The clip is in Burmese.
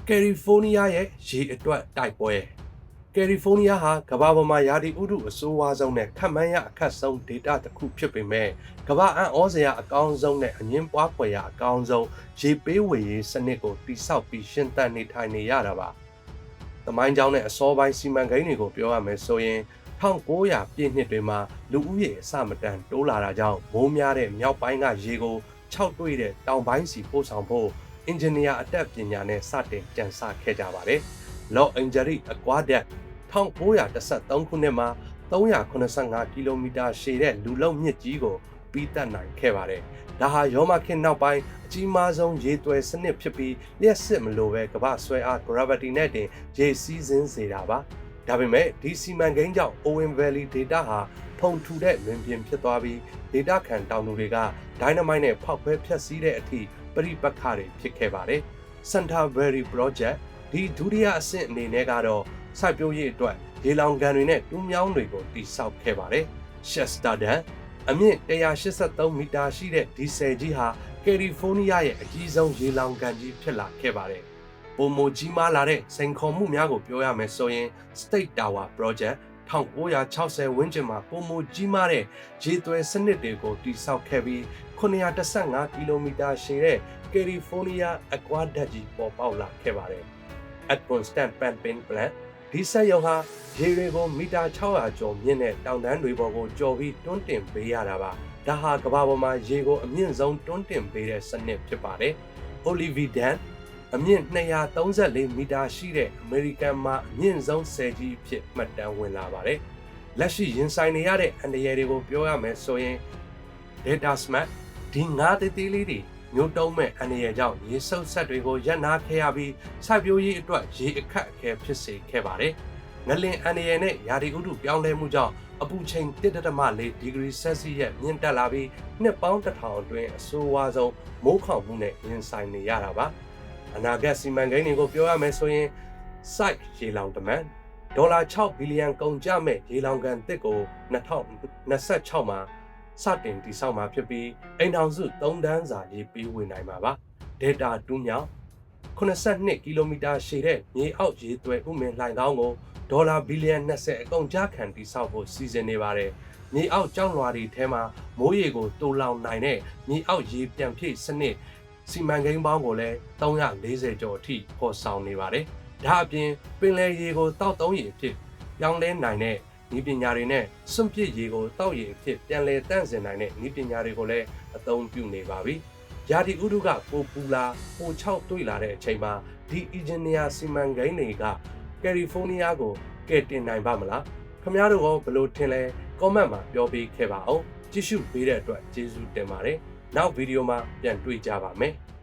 ကယ်လီဖိုးနီးယားရဲ့ရေအတွက်တိုက်ပွဲကယ်လီဖိုးနီးယားဟာကမ္ဘာပေါ်မှာရာသီဥတုအဆိုးဝါးဆုံးနဲ့ခန့်မှန်းရအခက်ဆုံးဒေသတစ်ခုဖြစ်ပေမဲ့ကမ္ဘာအံ့ဩစရာအကောင်းဆုံးနဲ့အငင်းပွားဖွယ်ရာအကောင်းဆုံးရေပေးဝေရေးစနစ်ကိုတည်ဆောက်ပြီးရှင်သန်နေထိုင်နေရတာပါ။သမိုင်းကြောင်းနဲ့အစောပိုင်းစီမံကိန်းတွေကိုပြောရမယ်ဆိုရင်1900ပြည့်နှစ်တွေမှာလူဦးရေအစမတန်တိုးလာတာကြောင့်မိုးများတဲ့မြောက်ပိုင်းကရေကိုခြောက်တွေ့တဲ့တောင်ပိုင်းစီပို့ဆောင်ဖို့အင်ဂျင်နီယာအတတ်ပညာနဲ့စတင်ကြံစခဲ့ကြပါတယ်။ Los Angeles Aqueduct 1913ခုနှစ်မှာ385ကီလိုမီတာရှည်တဲ့လူလုံးမြစ်ကြီးကိုပြီးတက်နိုင်ခဲ့ပါတယ်။ဒါဟာရောမခေတ်နောက်ပိုင်းအကြီးမားဆုံးရေသွယ်စနစ်ဖြစ်ပြီးလျှက်စစ်မလိုပဲကမ္ဘာဆွဲအား gravity နဲ့တင်ရေစီးဆင်းစေတာပါ။ဒါပေမဲ့ဒီစီမံကိန်းကြောင့် Owen Valley ဒေတာဟာဖုန်ထူတဲ့လွင်ပြင်ဖြစ်သွားပြီးဒေတာခံတောင်သူတွေကဒိုင်းနမိုက်နဲ့ဖောက်ခွဲဖျက်ဆီးတဲ့အထိပရိပက္ခတွေဖြစ်ခဲ့ပါတယ်။ Santa Valley Project ဒီဒုတိယအဆင့်အနေနဲ့ကတော့စိုက်ပျိုးရေးအတွက်ရေလောင်ကန်တွေနဲ့တူးမြောင်းတွေကိုတည်ဆောက်ခဲ့ပါတယ်။ Shasta Dam အမြင့်183မီတာရှိတဲ့ဒီဆယ်ကြီးဟာကယ်လီဖိုးနီးယားရဲ့အကြီးဆုံးရေလောင်ကန်ကြီးဖြစ်လာခဲ့ပါတယ်။ပုံမကြီးမားလာတဲ့စိန်ခေါ်မှုများကိုပြောရမယ်ဆိုရင် State Tower Project 1960ဝန်းကျင်မှာပုံမကြီးမားတဲ့ရေသွယ်စနစ်တွေကိုတည်ဆောက်ခဲ့ပြီး915ကီလိုမီတာရှည်တဲ့ကယ်လီဖိုးနီးယားအကွာဓာတ်ကြီးပေါ်ပေါက်လာခဲ့ပါတယ်။ At Constant Pumping Plant ဒီစက်ရုံဟာရေတွေကိုမီတာ600ကျော်မြင့်တဲ့တောင်တန်းတွေပေါ်ကိုကျော်ပြီးတွန်းတင်ပေးရတာပါ။ဒါဟာကမ္ဘာပေါ်မှာရေကိုအမြင့်ဆုံးတွန်းတင်ပေးတဲ့စနစ်ဖြစ်ပါတယ်။ Olivia Dam အမြင့်234မီတာရှိတဲ့အမေရိကန်မှာအမြင့်ဆုံးဆယ်ကြီးအဖြစ်မှတ်တမ်းဝင်လာပါတယ်။လက်ရှိရင်ဆိုင်နေရတဲ့အန္တရာယ်တွေကိုပြောရမယ်ဆိုရင် Data Smart ဒီငါးသေးသေးလေးတွေမျိုးတုံးမဲ့အန္တရာယ်ကြောင့်ရေစုပ်ဆက်တွေကိုရပ်နားခဲ့ရပြီးစိုက်ပျိုးရေးအတွက်ရေအခက်အခဲဖြစ်စေခဲ့ပါတယ်။ငလင်အန္တရာယ်နဲ့ရာသီဥတုပြောင်းလဲမှုကြောင့်အပူချိန်1.4ဒီဂရီဆယ်စီယပ်မြင့်တက်လာပြီးနှစ်ပေါင်း1000အတွင်းအဆိုးဝါးဆုံးမိုးခေါင်မှုနဲ့ရင်ဆိုင်နေရတာပါ။အနာဂတ်စီမံကိန်းတွေကိုပြောရမယ်ဆိုရင် Site ရေလောင်တမန်ဒေါ်လာ6ဘီလီယံကုန်ကျမဲ့ရေလောင်ကန်တစ်ကို2026မှာစတင်တည်ဆောက်မှာဖြစ်ပြီးအိမ်ထောင်စု3တန်းစာရေပေးဝေနိုင်မှာပါ။ Data တူးမြောင်82ကီလိုမီတာရှည်တဲ့မြေအောက်ရေသွယ်ဥမင်လှိုင်ကောင်းကိုဒေါ်လာဘီလီယံ20အကုန်ကျခံတည်ဆောက်ဖို့စီစဉ်နေပါတယ်။မြေအောက်ကျောင်းလွှာတွေထဲမှာမိုးရေကိုတိုးလောင်နိုင်တဲ့မြေအောက်ရေပြန်ဖြည့်စနစ်စီမံကိန်းပေါင်းကိုလည်း340ကျော်အထိဖော်ဆောင်နေပါတယ်။ဒါအပြင်ပင်လယ်ရေကိုတောက်သုံးရေအဖြစ်ပြောင်းလဲနိုင်တဲ့ဤပညာတွေနဲ့စွန့်ပစ်ရေကိုတောက်ရေအဖြစ်ပြန်လည်တန့်စင်နိုင်တဲ့ဤပညာတွေကိုလည်းအသုံးပြုနေပါပြီ။ရာသီဥတုကပိုပူလာပိုခြောက်တွေ့လာတဲ့အချိန်မှာဒီအင်ဂျင်နီယာစီမံကိန်းတွေကကယ်လီဖိုးနီးယားကိုကယ်တင်နိုင်ပါမလား။ခင်ဗျားတို့ကဘယ်လိုထင်လဲ comment မှာပြောပေးခဲ့ပါအောင်။ကြည့်ရှုပေးတဲ့အတွက်ကျေးဇူးတင်ပါတယ်။နောက်ဗီဒီယိုမှာပြန်တွေ့ကြပါမယ်။